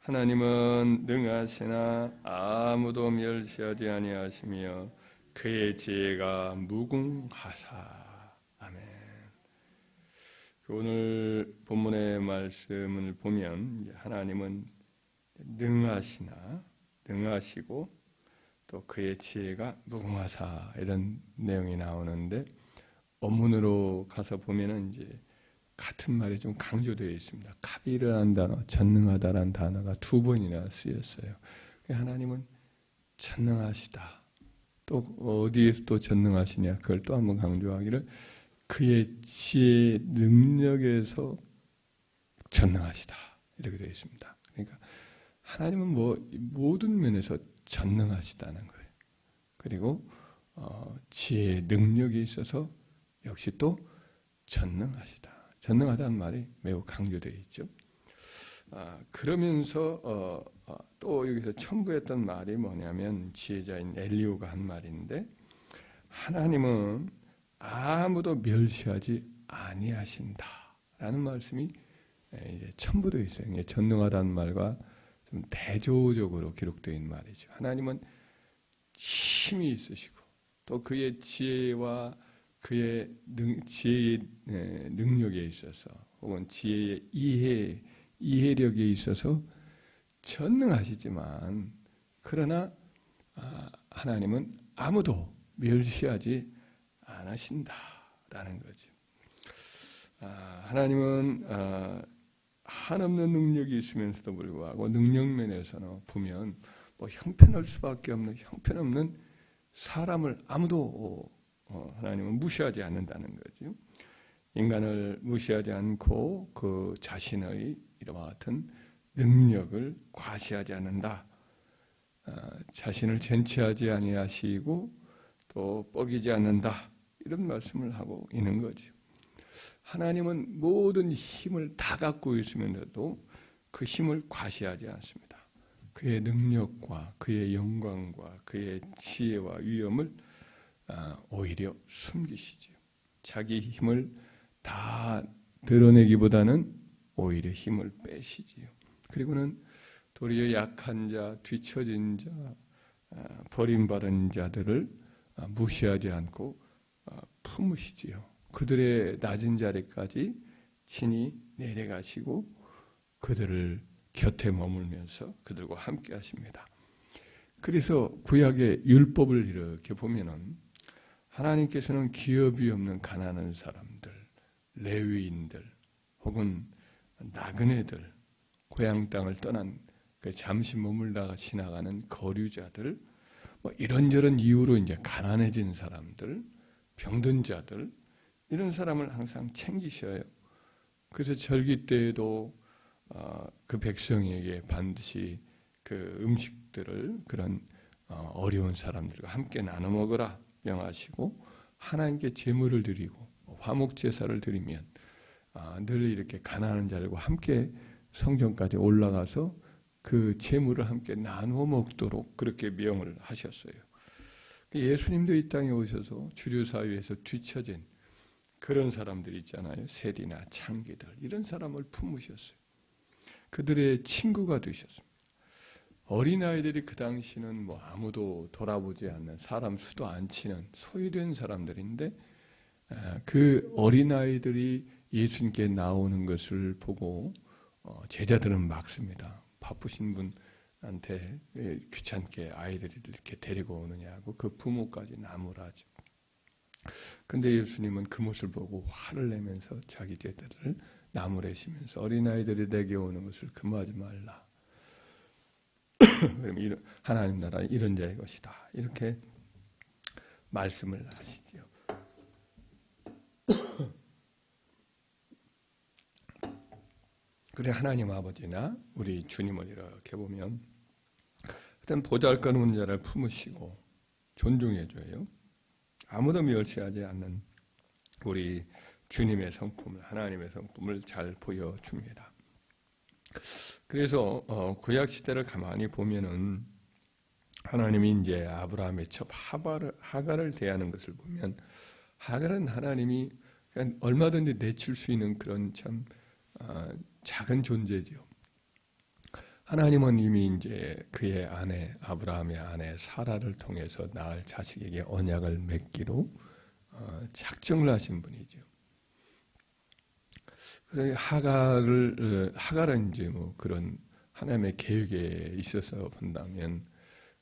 하나님은 능하시나 아무도 멸시하지 아니하시며 그의 지혜가 무궁하사. 아멘. 오늘 본문의 말씀을 보면 하나님은 능하시고 또 그의 지혜가 무궁하사 이런 내용이 나오는데, 원문으로 가서 보면은 이제 같은 말이 좀 강조되어 있습니다. 갑이라는 단어, 전능하다라는 단어가 2번이나 쓰였어요. 하나님은 전능하시다. 또 어디에서 또 전능하시냐? 그걸 또 한번 강조하기를, 그의 지혜 능력에서 전능하시다. 이렇게 되어 있습니다. 그러니까 하나님은 모든 면에서 전능하시다는 거예요. 그리고 지혜의 능력에 있어서 역시 또 전능하시다. 전능하다는 말이 매우 강조되어 있죠. 그러면서 또 여기서 첨부했던 말이 뭐냐면, 지혜자인 엘리후가 한 말인데, 하나님은 아무도 멸시하지 아니하신다라는 말씀이 이제 첨부되어 있어요. 전능하다는 말과 좀 대조적으로 기록되어 있는 말이죠. 하나님은 힘이 있으시고 또 그의 지혜와 그의 지혜의 능력에 있어서, 혹은 지혜의 이해력에 있어서 전능하시지만, 그러나 하나님은 아무도 멸시하지 않으신다라는 거죠. 하나님은 한없는 능력이 있으면서도 불구하고 능력면에서는 보면 형편없을 수밖에 없는 형편없는 사람을 아무도 하나님은 무시하지 않는다는 거죠. 인간을 무시하지 않고 그 자신의 이와 같은 능력을 과시하지 않는다. 자신을 젠치하지 아니하시고 또 뻐기지 않는다. 이런 말씀을 하고 있는 거죠. 하나님은 모든 힘을 다 갖고 있으면서도 그 힘을 과시하지 않습니다. 그의 능력과 그의 영광과 그의 지혜와 위엄을 오히려 숨기시지요. 자기 힘을 다 드러내기보다는 오히려 힘을 빼시지요. 그리고는 도리어 약한 자, 뒤처진 자, 버림받은 자들을 무시하지 않고 품으시지요. 그들의 낮은 자리까지 친히 내려가시고 그들을 곁에 머물면서 그들과 함께 하십니다. 그래서 구약의 율법을 이렇게 보면은, 하나님께서는 기업이 없는 가난한 사람들, 레위인들, 혹은 나그네들, 고향 땅을 떠난 잠시 머물다가 지나가는 거류자들, 이런저런 이유로 이제 가난해진 사람들, 병든 자들, 이런 사람을 항상 챙기셔요. 그래서 절기 때에도 그 백성에게 반드시 그 음식들을 그런 어려운 사람들과 함께 나눠 먹으라 명하시고, 하나님께 제물을 드리고 화목 제사를 드리면 늘 이렇게 가난한 자들과 함께 성전까지 올라가서 그 제물을 함께 나누어 먹도록 그렇게 명을 하셨어요. 예수님도 이 땅에 오셔서 주류 사회에서 뒤처진 그런 사람들 있잖아요. 세리나 창기들, 이런 사람을 품으셨어요. 그들의 친구가 되셨습니다. 어린아이들이 그 당시는 아무도 돌아보지 않는, 사람 수도 안 치는 소외된 사람들인데, 그 어린아이들이 예수님께 나오는 것을 보고 제자들은 막습니다. 바쁘신 분한테 귀찮게 아이들이 이렇게 데리고 오느냐고 그 부모까지 나무라죠. 근데 예수님은 그 모습을 보고 화를 내면서 자기 제자들을 나무래시면서, 어린아이들이 내게 오는 것을 금하지 말라. 그럼 하나님 나라는 이런 자의 것이다. 이렇게 말씀을 하시지요. 그래, 하나님 아버지나 우리 주님을 이렇게 보면 일단 보잘것없는 자를 품으시고 존중해줘요. 아무도 멸시하지 않는 우리 주님의 성품을, 하나님의 성품을 잘 보여줍니다. 그래서 구약 시대를 가만히 보면은 하나님이 이제 아브라함의 첩 하갈을 대하는 것을 보면, 하갈은 하나님이 그냥 얼마든지 내칠 수 있는 그런 참 작은 존재죠. 하나님은 이미 이제 그의 아내 아브라함의 아내 사라를 통해서 낳을 자식에게 언약을 맺기로 작정을 하신 분이죠. 그래서 하갈은 이제 뭐 그런 하나님의 계획에 있어서 본다면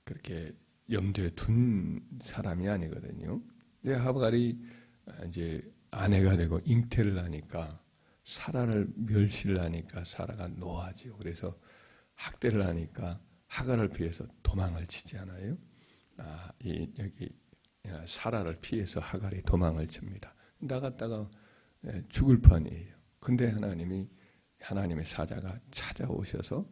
그렇게 염두에 둔 사람이 아니거든요. 근데 하갈이 이제 아내가 되고 잉태를 하니까 사라를 멸시를 하니까 사라가 노하지요. 그래서 학대를 하니까 하갈을 피해서 도망을 치지 않아요? 여기 사라를 피해서 하갈이 도망을 칩니다. 나갔다가 죽을 판이에요. 근데 하나님의 사자가 찾아오셔서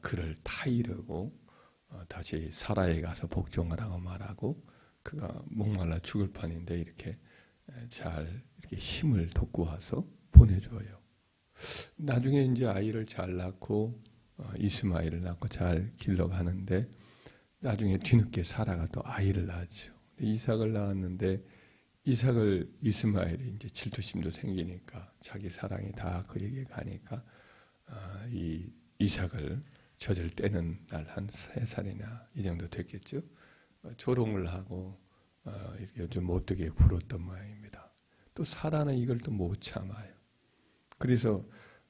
그를 타이르고 다시 사라에 가서 복종하라고 말하고 그가 목말라 죽을 판인데 이렇게 잘 이렇게 힘을 돋구어서 보내줘요. 나중에 이제 아이를 잘 낳고 이스마엘을 낳고 잘 길러가는데 나중에 뒤늦게 사라가 또 아이를 낳았죠. 이삭을 낳았는데 이스마엘이 이제 질투심도 생기니까 자기 사랑이 다 그에게 가니까 이 이삭을 젖을 떼는 날 한 3살이나 이 정도 됐겠죠. 조롱을 하고 좀 못되게 굴었던 모양입니다. 또 사라는 이걸 또 못 참아요. 그래서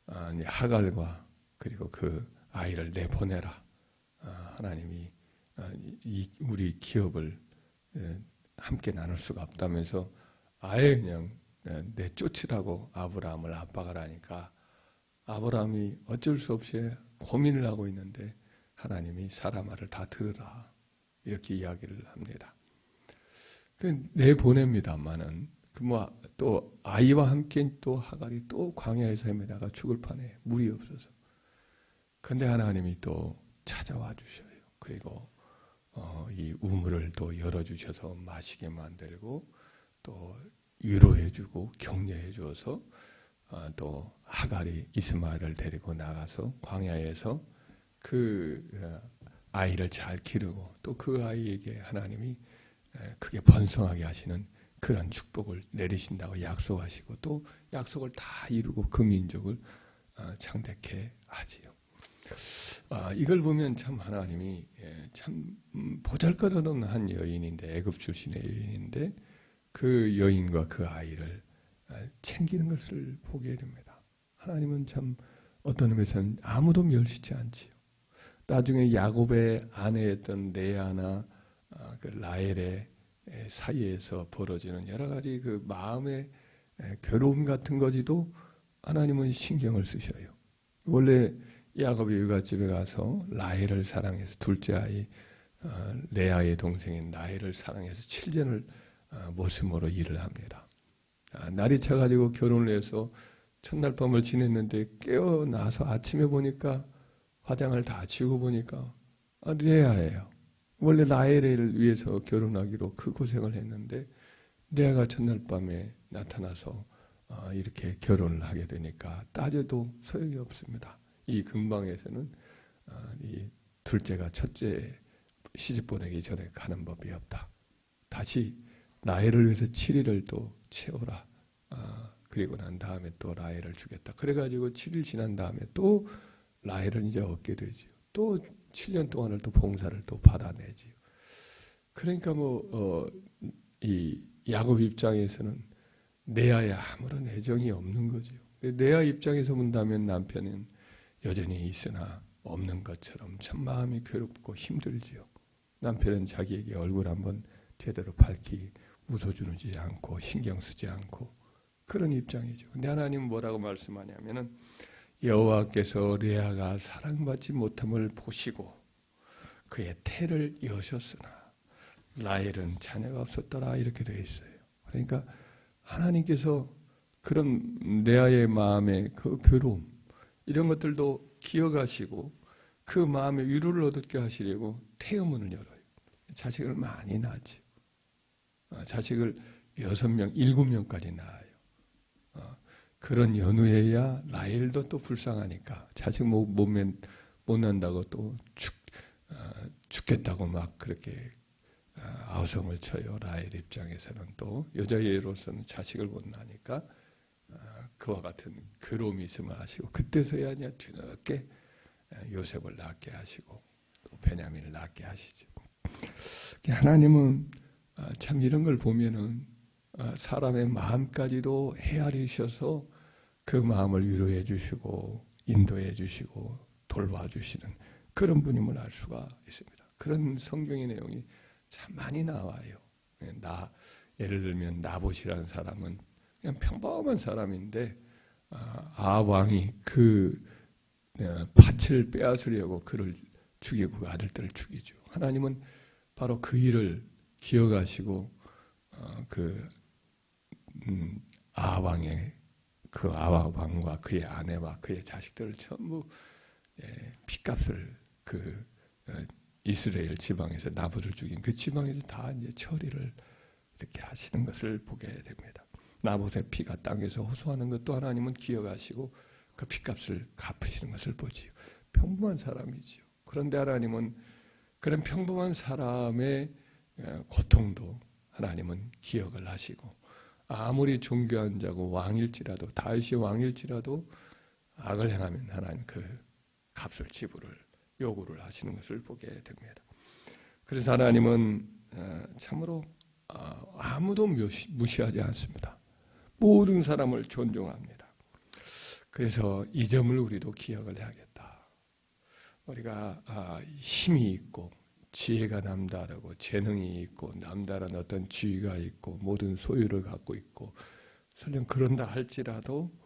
하갈과 그리고 그 아이를 내보내라. 하나님이 우리 기업을 함께 나눌 수가 없다면서 아예 그냥 내쫓으라고 아브라함을 압박을 하니까 아브라함이 어쩔 수 없이 고민을 하고 있는데 하나님이 사라 말을 다 들으라 이렇게 이야기를 합니다. 내보냅니다만은 또 아이와 함께 또 하갈이 또 광야에서 헤매다가 죽을 판에 물이 없어서 근데 하나님이 또 찾아와 주셔요. 그리고 이 우물을 또 열어주셔서 마시게 만들고 또 위로해주고 격려해줘서 또 하갈이 이스마엘을 데리고 나가서 광야에서 그 아이를 잘 기르고 또 그 아이에게 하나님이 크게 번성하게 하시는 그런 축복을 내리신다고 약속하시고 또 약속을 다 이루고 그 민족을 창대케 하지요. 이걸 보면 참 하나님이 참 보잘것없는 한 여인인데 애굽 출신의 여인인데 그 여인과 그 아이를 챙기는 것을 보게 됩니다. 하나님은 참 어떤 의미에서는 아무도 멸시치 않지요. 나중에 야곱의 아내였던 레아나 그 라헬의 사이에서 벌어지는 여러 가지 그 마음의 괴로움 같은 거지도 하나님은 신경을 쓰셔요. 원래 야곱이 유가집에 가서 라헬을 사랑해서 둘째 아이 레아의 동생인 라헬을 사랑해서 7년을 모심으로 일을 합니다. 날이 차가지고 결혼을 해서 첫날 밤을 지냈는데 깨어나서 아침에 보니까 화장을 다 지우고 보니까 레아예요. 원래 라헬을 위해서 결혼하기로 그 고생을 했는데 레아가 첫날 밤에 나타나서 이렇게 결혼을 하게 되니까 따져도 소용이 없습니다. 이 근방에서는 이 둘째가 첫째 시집 보내기 전에 가는 법이 없다. 다시 라헬을 위해서 7일을 또 채워라. 그리고 난 다음에 또 라헬을 주겠다. 그래가지고 7일 지난 다음에 또 라헬을 이제 얻게 되지요. 또 7년 동안을 또 봉사를 또 받아내지요. 그러니까 이 야곱 입장에서는 레아에 아무런 애정이 없는 거죠. 레아 입장에서 본다면 남편은 여전히 있으나 없는 것처럼 참 마음이 괴롭고 힘들지요. 남편은 자기에게 얼굴 한번 제대로 밝히 웃어주지 않고 신경 쓰지 않고 그런 입장이죠. 근데 하나님은 뭐라고 말씀하냐면은 여호와께서 레아가 사랑받지 못함을 보시고 그의 태를 여셨으나 라헬은 자녀가 없었더라 이렇게 되어 있어요. 그러니까 하나님께서 그런 레아의 마음의 그 괴로움 이런 것들도 기억하시고 그 마음의 위로를 얻게 하시려고 태음문을 열어요. 자식을 많이 낳지. 자식을 6명, 7명까지 낳아요. 그런 연후에야 라헬도 또 불쌍하니까 자식 못 낳는다고 또 죽겠다고 막 그렇게 아우성을 쳐요. 라헬 입장에서는 또 여자애로서는 자식을 못 낳으니까 그와 같은 괴로움이 있음을 아시고 그때서야 그냥 뒤늦게 요셉을 낳게 하시고 또 베냐민을 낳게 하시죠. 하나님은 참 이런 걸 보면은 사람의 마음까지도 헤아리셔서 그 마음을 위로해 주시고 인도해 주시고 돌봐주시는 그런 분임을 알 수가 있습니다. 그런 성경의 내용이 참 많이 나와요. 예를 들면 나봇이라는 사람은 그냥 평범한 사람인데 아합 왕이 그 밭을 빼앗으려고 그를 죽이고 그 아들들을 죽이죠. 하나님은 바로 그 일을 기억하시고 아합 왕과 그의 아내와 그의 자식들을 전부 핏값을 이스라엘 지방에서 나봇을 죽인 그 지방에서 다 이제 처리를 이렇게 하시는 것을 보게 됩니다. 나봇의 피가 땅에서 호소하는 것도 하나님은 기억하시고 그 핏값을 갚으시는 것을 보지요. 평범한 사람이지요. 그런데 하나님은 그런 평범한 사람의 고통도 하나님은 기억을 하시고 아무리 존귀한 자고 왕일지라도 다윗이 왕일지라도 악을 행하면 하나님 그 값을 지불을 요구를 하시는 것을 보게 됩니다. 그래서 하나님은 참으로 아무도 무시하지 않습니다. 모든 사람을 존중합니다. 그래서 이 점을 우리도 기억을 해야겠다. 우리가 힘이 있고 지혜가 남다르고 재능이 있고 남다른 어떤 지위가 있고 모든 소유를 갖고 있고 설령 그런다 할지라도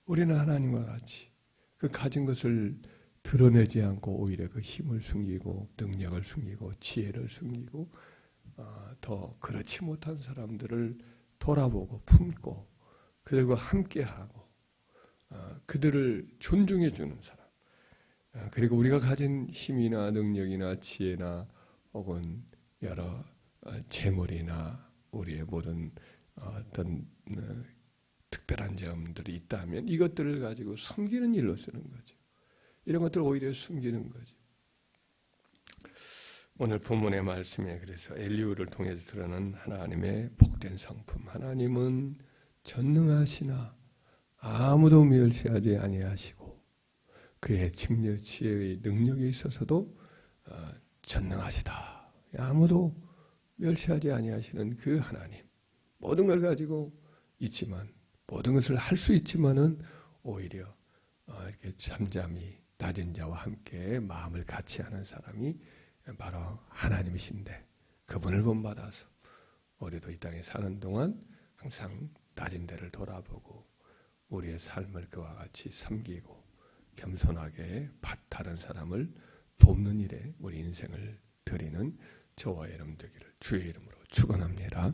우리는 하나님과 같이 그 가진 것을 드러내지 않고 오히려 그 힘을 숨기고 능력을 숨기고 지혜를 숨기고 더 그렇지 못한 사람들을 돌아보고 품고 그들과 함께하고 그들을 존중해 주는 사람. 그리고 우리가 가진 힘이나 능력이나 지혜나 혹은 여러 재물이나 우리의 모든 어떤 특별한 점들이 있다면 이것들을 가지고 섬기는 일로 쓰는 거죠. 이런 것들을 오히려 숨기는 거죠. 오늘 본문의 말씀에 그래서 엘리후를 통해서 드러난 하나님의 복된 성품. 하나님은 전능하시나 아무도 멸시하지 아니하시고 그의 칭력 지혜의 능력에 있어서도 전능하시다. 아무도 멸시하지 아니하시는 그 하나님. 모든 걸 가지고 있지만 모든 것을 할 수 있지만은 오히려 이렇게 잠잠히 낮은 자와 함께 마음을 같이 하는 사람이 바로 하나님이신데 그분을 본받아서 우리도 이 땅에 사는 동안 항상 낮은 데를 돌아보고 우리의 삶을 그와 같이 섬기고 겸손하게 다른 사람을 돕는 일에 우리 인생을 드리는 저와 여러분 되기를 주의 이름으로 축원합니다.